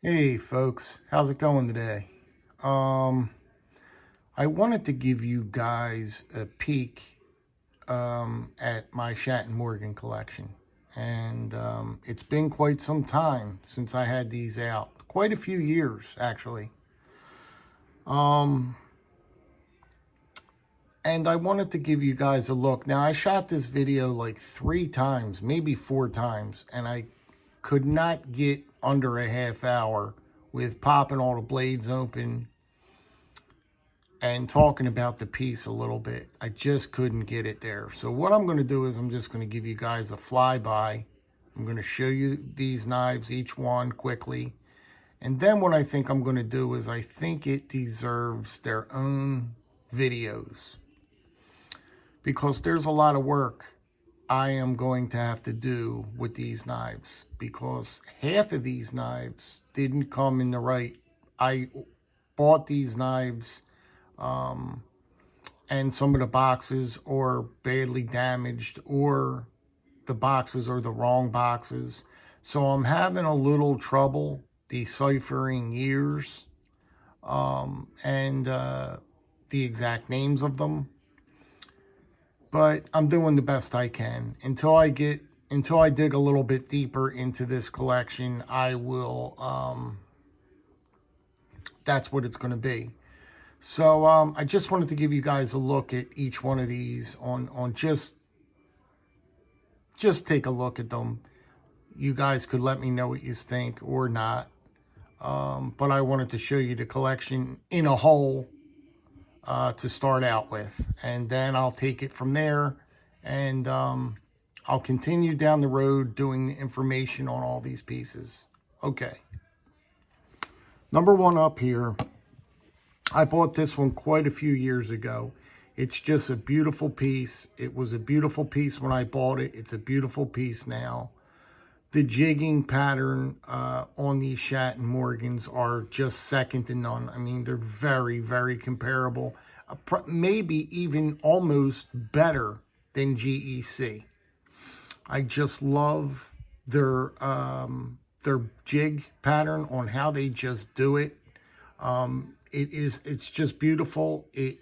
Hey folks, how's it going today? Um, I wanted to give you guys a peek at my Schatt Morgan collection. And it's been quite some time since I had these out. Quite a few years, actually. Um, and I wanted to give you guys a look. Now, I shot this video like 3 times, maybe 4 times, and I could not get under a half hour with popping all the blades open and talking about the piece a little bit. I just couldn't get it there. So what I'm going to do is I'm just going to give you guys a flyby. I'm going to show you these knives, each one quickly. And then what I think I'm going to do is I think it deserves their own videos, because there's a lot of work I am going to have to do with these knives, because half of these knives didn't come in the right. I bought these knives and some of the boxes are badly damaged, or the boxes are the wrong boxes. So I'm having a little trouble deciphering years and the exact names of them. But I'm doing the best I can. Until I dig a little bit deeper into this collection, I will, that's what it's going to be. So I just wanted to give you guys a look at each one of these on just take a look at them. You guys could let me know what you think or not. But I wanted to show you the collection in a whole to start out with. And then I'll take it from there, and I'll continue down the road doing the information on all these pieces. Okay. Number one up here. I bought this one quite a few years ago. It's just a beautiful piece. It was a beautiful piece when I bought it. It's a beautiful piece now. The jigging pattern on these Schatt Morgans are just second to none. I mean, they're very, very comparable. Maybe even almost better than GEC. I just love their jig pattern on how they just do it. It's just beautiful. It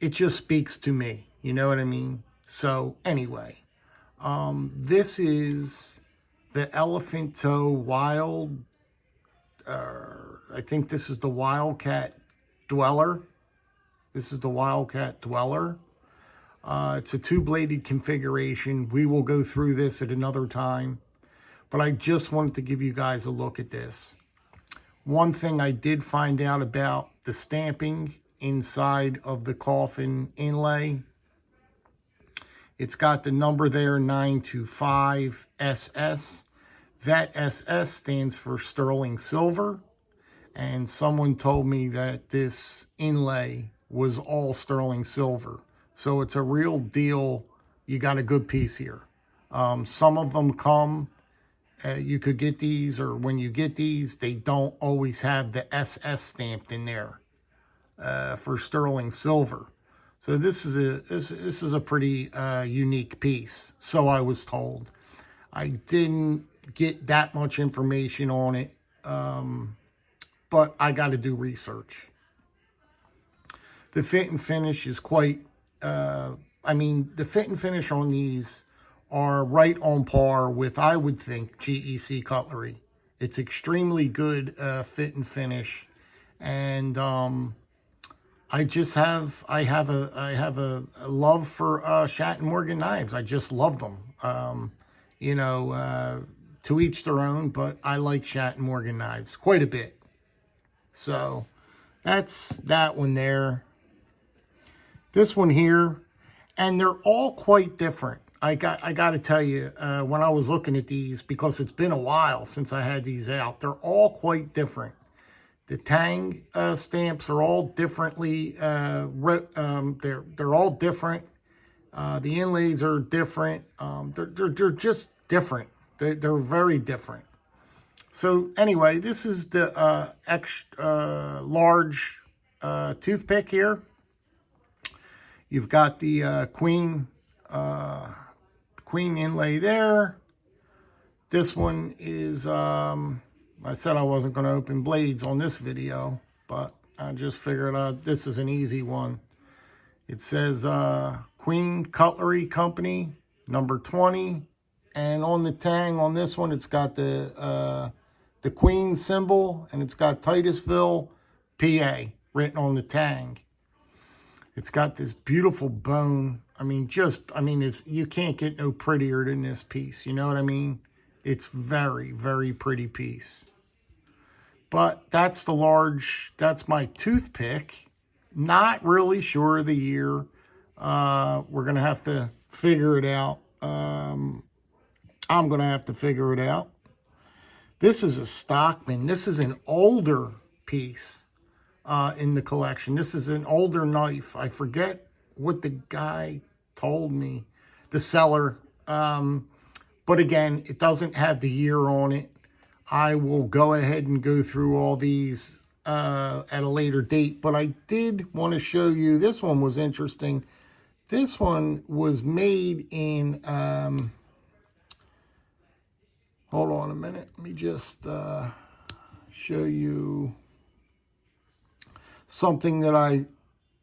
just speaks to me, you know what I mean? So anyway, this is the Elephant Toe Wild, I think this is the Wildcat Dweller. This is the Wildcat Dweller. It's a 2-bladed configuration. We will go through this at another time, but I just wanted to give you guys a look at this. One thing I did find out about the stamping inside of the coffin inlay, it's got the number there, 925 SS. That SS stands for sterling silver, and someone told me that this inlay was all sterling silver. So it's a real deal. You got a good piece here. Some of them come, you could get these, or when you get these, they don't always have the SS stamped in there for sterling silver. So this is a pretty unique piece, so I was told. I didn't get that much information on it, but I got to do research. The fit and finish is quite, I mean, the fit and finish on these are right on par with, I would think, GEC cutlery. It's extremely good fit and finish, and I have a love for Schatt Morgan knives. I just love them. You know, to each their own, but I like Schatt Morgan knives quite a bit. So that's that one there. This one here, and they're all quite different. I got to tell you, when I was looking at these, because it's been a while since I had these out, they're all quite different. The tang stamps are all differently, they're all different. The inlays are different. They're just different. They're very different. So anyway, this is the extra large toothpick here. You've got the queen inlay there. This one is, I said I wasn't going to open blades on this video, but I just figured this is an easy one. It says Queen Cutlery Company, number 20. And on the tang on this one, it's got the Queen symbol, and it's got Titusville, PA, written on the tang. It's got this beautiful bone. I mean, you can't get no prettier than this piece. You know what I mean? It's very, very pretty piece. But that's that's my toothpick. Not really sure of the year. We're going to have to figure it out. I'm going to have to figure it out. This is a Stockman. This is an older piece in the collection. This is an older knife. I forget what the guy told me, the seller. But again, it doesn't have the year on it. I will go ahead and go through all these at a later date. But I did want to show you, this one was interesting. This one was made in, hold on a minute. Let me just show you something that I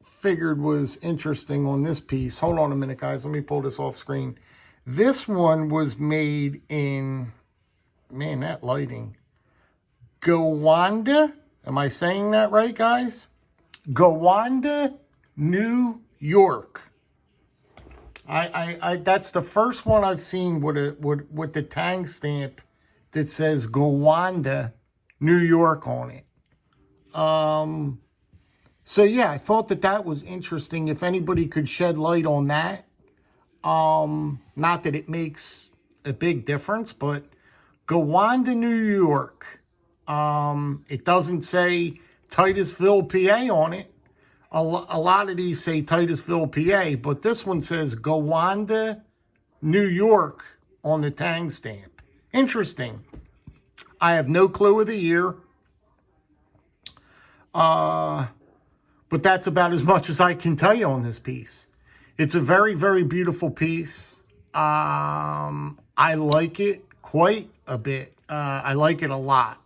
figured was interesting on this piece. Hold on a minute, guys. Let me pull this off screen. This one was made in, man, that lighting, Gowanda. Am I saying that right, guys? Gowanda, New York. That's the first one I've seen with the tang stamp that says Gowanda, New York on it. So yeah, I thought that was interesting. If anybody could shed light on that, not that it makes a big difference, but Gowanda, New York. It doesn't say Titusville, PA on it. A lot of these say Titusville, PA, but this one says Gowanda, New York on the tang stamp. Interesting. I have no clue of the year. But that's about as much as I can tell you on this piece. It's a very, very beautiful piece. I like it quite a bit. I like it a lot.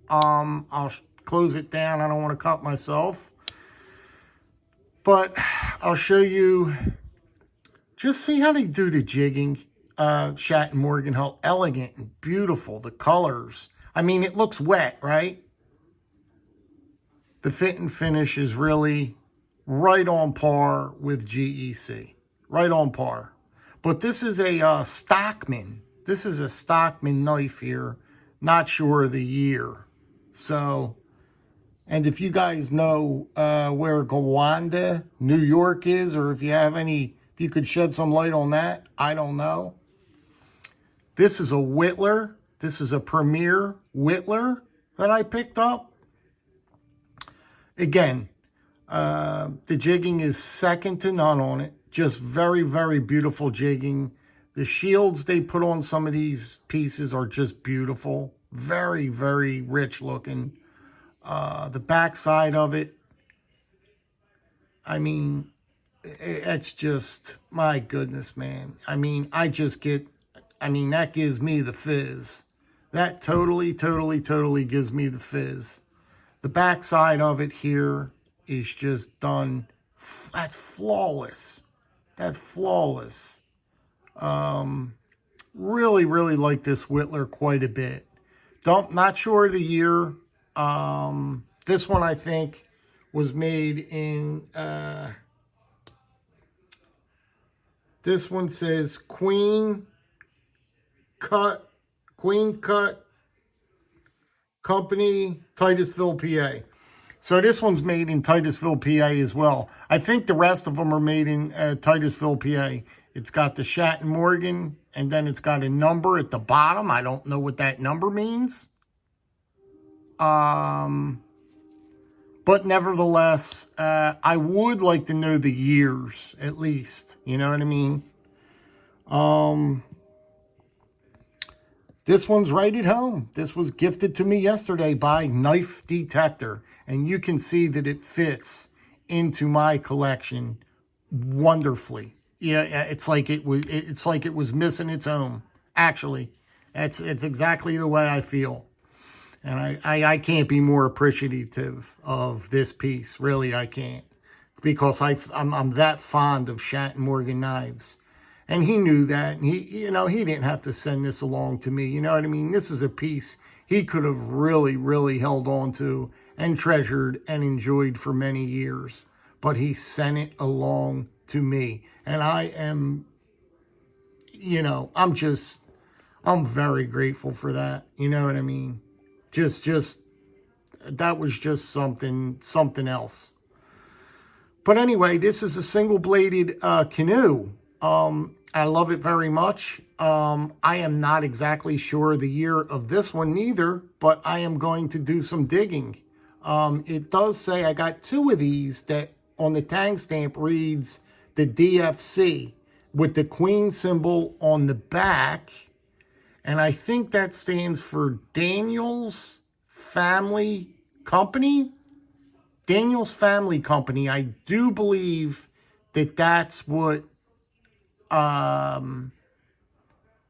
I'll close it down. I don't want to cut myself. But I'll show you, just see how they do the jigging. Schatt Morgan, how elegant and beautiful the colors. I mean, it looks wet, right? The fit and finish is really right on par with GEC. Right on par. But this is a Stockman. This is a Stockman knife here. Not sure of the year. So, and if you guys know where Gowanda, New York is, or if you could shed some light on that, I don't know. This is a Whittler. This is a Premier Whittler that I picked up. Again, the jigging is second to none on it. Just very, very beautiful jigging. The shields they put on some of these pieces are just beautiful. Very, very rich looking. The back side of it, I mean, it's just, my goodness, man. I mean, that gives me the fizz. That totally, totally, totally gives me the fizz. The back side of it here is just done. That's flawless. That's flawless. Really, really like this Whittler quite a bit. Not sure of the year. This one, I think, was made in, this one says Queen Cut Company, Titusville, PA. So this one's made in Titusville, PA as well. I think the rest of them are made in Titusville, PA. It's got the Schatt Morgan, and then it's got a number at the bottom. I don't know what that number means. But nevertheless, I would like to know the years, at least. You know what I mean? This one's right at home. This was gifted to me yesterday by Knife Detector. And you can see that it fits into my collection wonderfully. Yeah, it's like it was missing its own. Actually, It's exactly the way I feel. And I can't be more appreciative of this piece. Really, I can't. Because I'm that fond of Schatt Morgan knives. And he knew that. And he didn't have to send this along to me. You know what I mean? This is a piece he could have really, really held on to and treasured and enjoyed for many years. But he sent it along to me. And I am, I'm very grateful for that. You know what I mean? That was just something else. But anyway, this is a single-bladed Canoe. I love it very much. I am not exactly sure the year of this one neither, but I am going to do some digging. It does say I got two of these that on the tag stamp reads the DFC with the Queen symbol on the back. And I think that stands for Daniel's Family Company. Daniel's Family Company. I do believe that that's what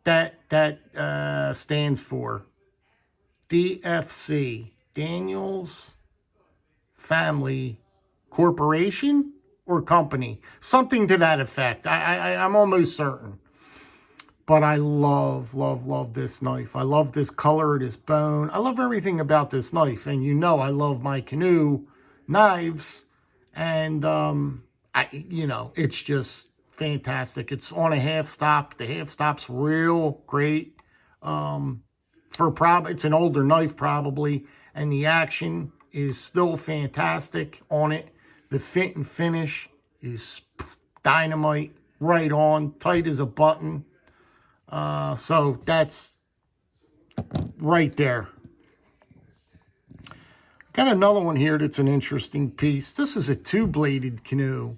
that stands for. DFC. Daniel's Family Corporation or Company. Something to that effect. I'm almost certain. But I love, love, love this knife. I love this color, this bone. I love everything about this knife. And I love my Canoe knives. And, it's just fantastic. It's on a half stop. The half stop's real great. It's an older knife probably. And the action is still fantastic on it. The fit and finish is dynamite. Right on. Tight as a button. So that's right there. Got another one here that's an interesting piece. This is a two-bladed Canoe,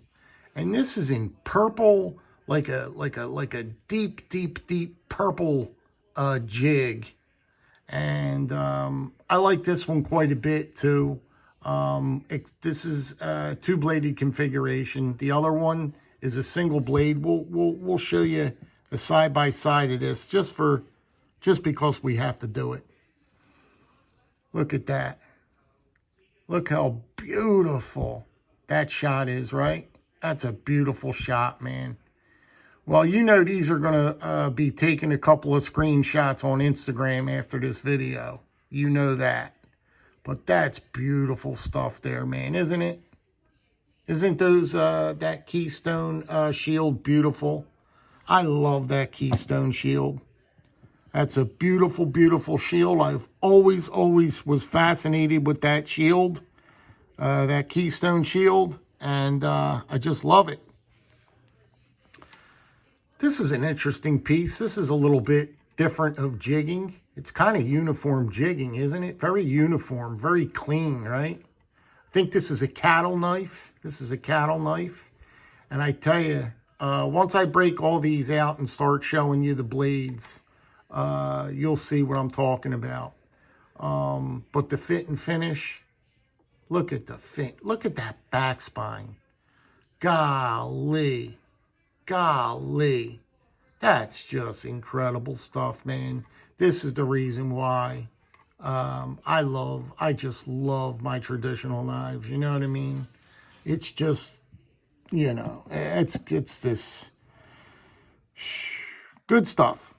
and this is in purple, like a deep, deep, deep purple jig. And I like this one quite a bit too. This is a two-bladed configuration. The other one is a single blade. We'll show you the side-by-side of this just because we have to do it. Look at that. Look how beautiful that shot is, right? That's a beautiful shot, man. Well, these are going to be taking a couple of screenshots on Instagram after this video. You know that. But that's beautiful stuff there, man, isn't it? Isn't that Keystone shield beautiful? I love that Keystone shield. That's a beautiful, beautiful shield. I've always was fascinated with that shield, that Keystone shield, and I just love it. This is an interesting piece. This is a little bit different of jigging. It's kind of uniform jigging, isn't it? Very uniform, very clean, right? I think this is a cattle knife. This is a cattle knife. And I tell you, once I break all these out and start showing you the blades, you'll see what I'm talking about. But the fit and finish, look at the fit. Look at that back spine. Golly. Golly. That's just incredible stuff, man. This is the reason why I just love my traditional knives. You know what I mean? It's just, it's this good stuff,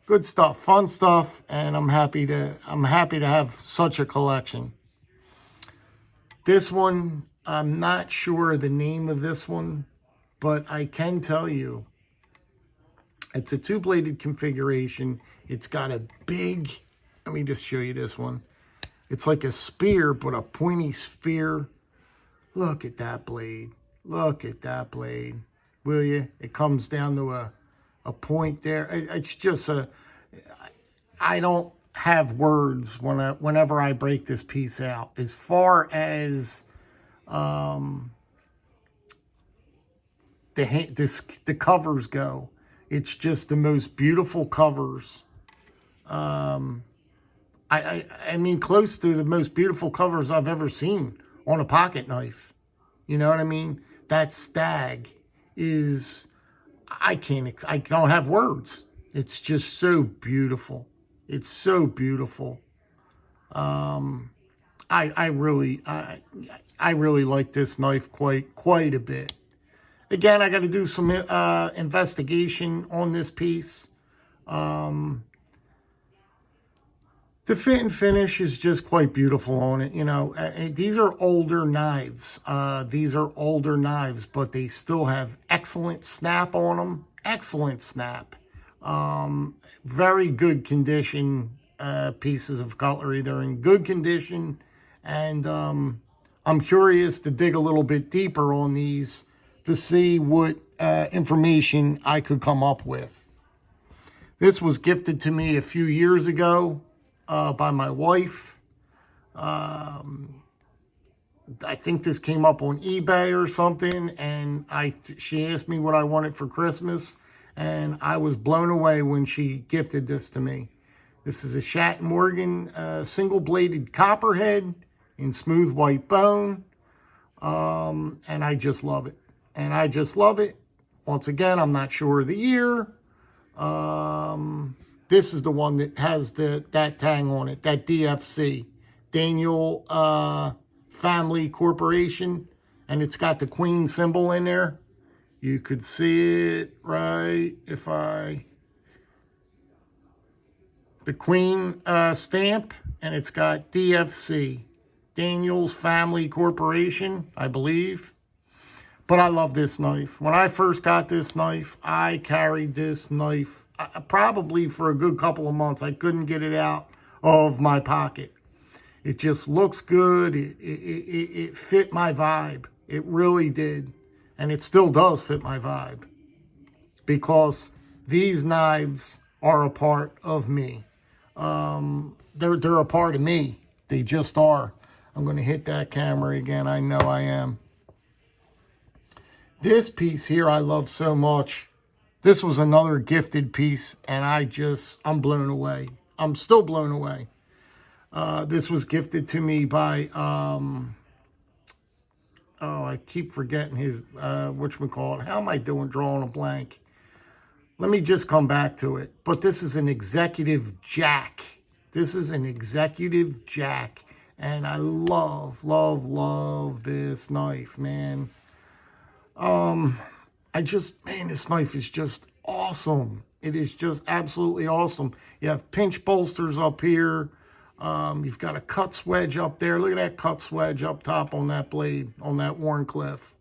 fun stuff, and I'm happy to have such a collection. This one, I'm not sure the name of this one, but I can tell you it's a two-bladed configuration. It's got a big, let me just show you this one. It's like a spear, but a pointy spear. Look at that blade. Look at that blade. Will you? It comes down to a point there. It's just I don't have words whenever I break this piece out. As far as the covers go, it's just the most beautiful covers. I mean, close to the most beautiful covers I've ever seen on a pocket knife. You know what I mean? That stag is, I don't have words. It's just so beautiful. It's so beautiful. I really like this knife quite a bit. Again, I got to do some investigation on this piece. The fit and finish is just quite beautiful on it. You know, these are older knives. But they still have excellent snap on them. Excellent snap. Very good condition pieces of cutlery. They're in good condition. And I'm curious to dig a little bit deeper on these to see what information I could come up with. This was gifted to me a few years ago by my wife. I think this came up on eBay or something, and she asked me what I wanted for Christmas, and I was blown away when she gifted this to me. This is a Schatt Morgan single-bladed Copperhead in smooth white bone, and I just love it. Once again, I'm not sure of the year. This is the one that has that tang on it, that DFC, Daniel Family Corporation, and it's got the Queen symbol in there. You could see it right the Queen stamp, and it's got DFC, Daniel's Family Corporation, I believe. But I love this knife. When I first got this knife, I carried this knife probably for a good couple of months. I couldn't get it out of my pocket. It just looks good. It fit my vibe. It really did. And it still does fit my vibe. Because these knives are a part of me. They're a part of me. They just are. I'm going to hit that camera again. I know I am. This piece here I love so much. This was another gifted piece, and I'm blown away. I'm still blown away. This was gifted to me by, I keep forgetting his, whatchamacallit. How am I doing drawing a blank? Let me just come back to it. But this is an executive jack. And I love this knife, man. This knife is just awesome. It is just absolutely awesome. You have pinch bolsters up here. You've got a cut swedge up there. Look at that cut swedge up top on that blade, on that Wharncliffe.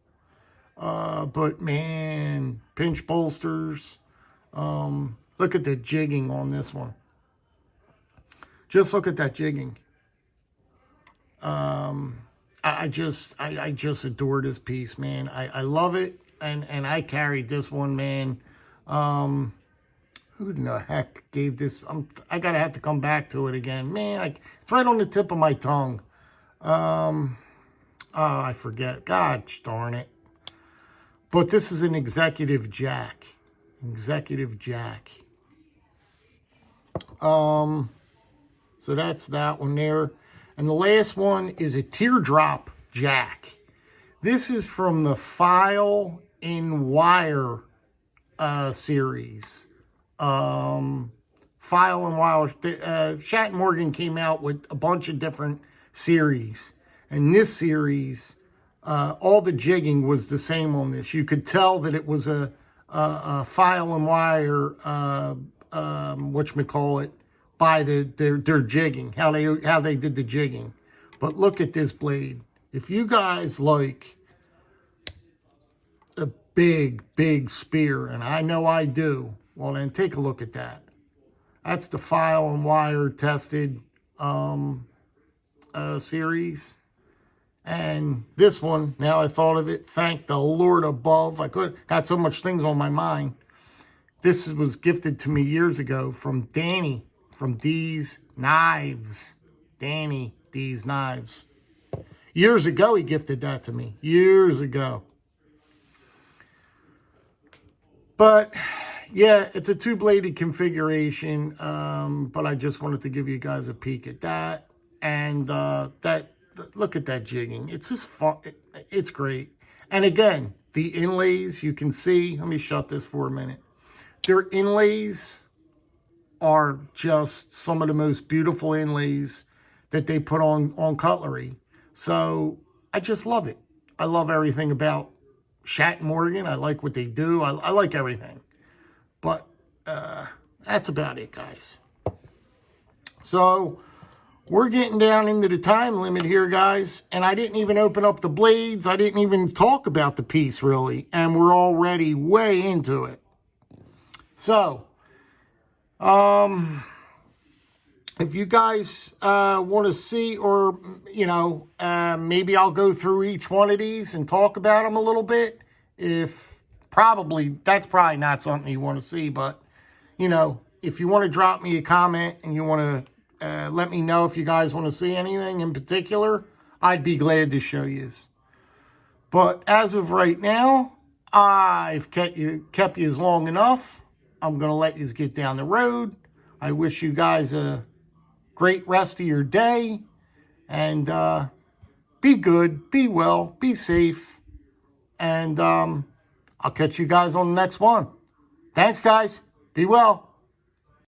But man, pinch bolsters. Look at the jigging on this one. Just look at that jigging. I just adore this piece, man. I love it, and I carried this one, man. Who in the heck gave this? I gotta have to come back to it again, man. It's right on the tip of my tongue. I forget. God darn it. But this is an executive jack. So that's that one there. And the last one is a teardrop jack. This is from the File and Wire series. File and Wire. Schatt Morgan came out with a bunch of different series. And this series, all the jigging was the same on this. You could tell that it was a File and Wire, whatchamacallit, by their jigging, how they did the jigging. But look at this blade. If you guys like a big spear, and I know I do, well then take a look at that. That's the File and Wire tested series. And this one, now I thought of it, thank the Lord above. I got so much things on my mind. This was gifted to me years ago from Danny. From D's Knives. Danny D's Knives. Years ago, he gifted that to me. Years ago. But, yeah, it's a two-bladed configuration. But I just wanted to give you guys a peek at that. And look at that jigging. It's just fun. It's great. And again, the inlays, you can see. Let me shut this for a minute. They're inlays are just some of the most beautiful inlays that they put on cutlery. So I just love it. I love everything about Schatt Morgan. I like what they do. I like everything. But that's about it, guys. So we're getting down into the time limit here, guys. And I didn't even open up the blades. I didn't even talk about the piece, really. And we're already way into it. So, if you guys want to see, or, you know, maybe I'll go through each one of these and talk about them a little bit. That's probably not something you want to see. But, you know, if you want to drop me a comment and you want to let me know if you guys want to see anything in particular, I'd be glad to show you. But as of right now, I've kept you long enough. I'm going to let you get down the road. I wish you guys a great rest of your day. And be good, be well, be safe. And I'll catch you guys on the next one. Thanks, guys. Be well.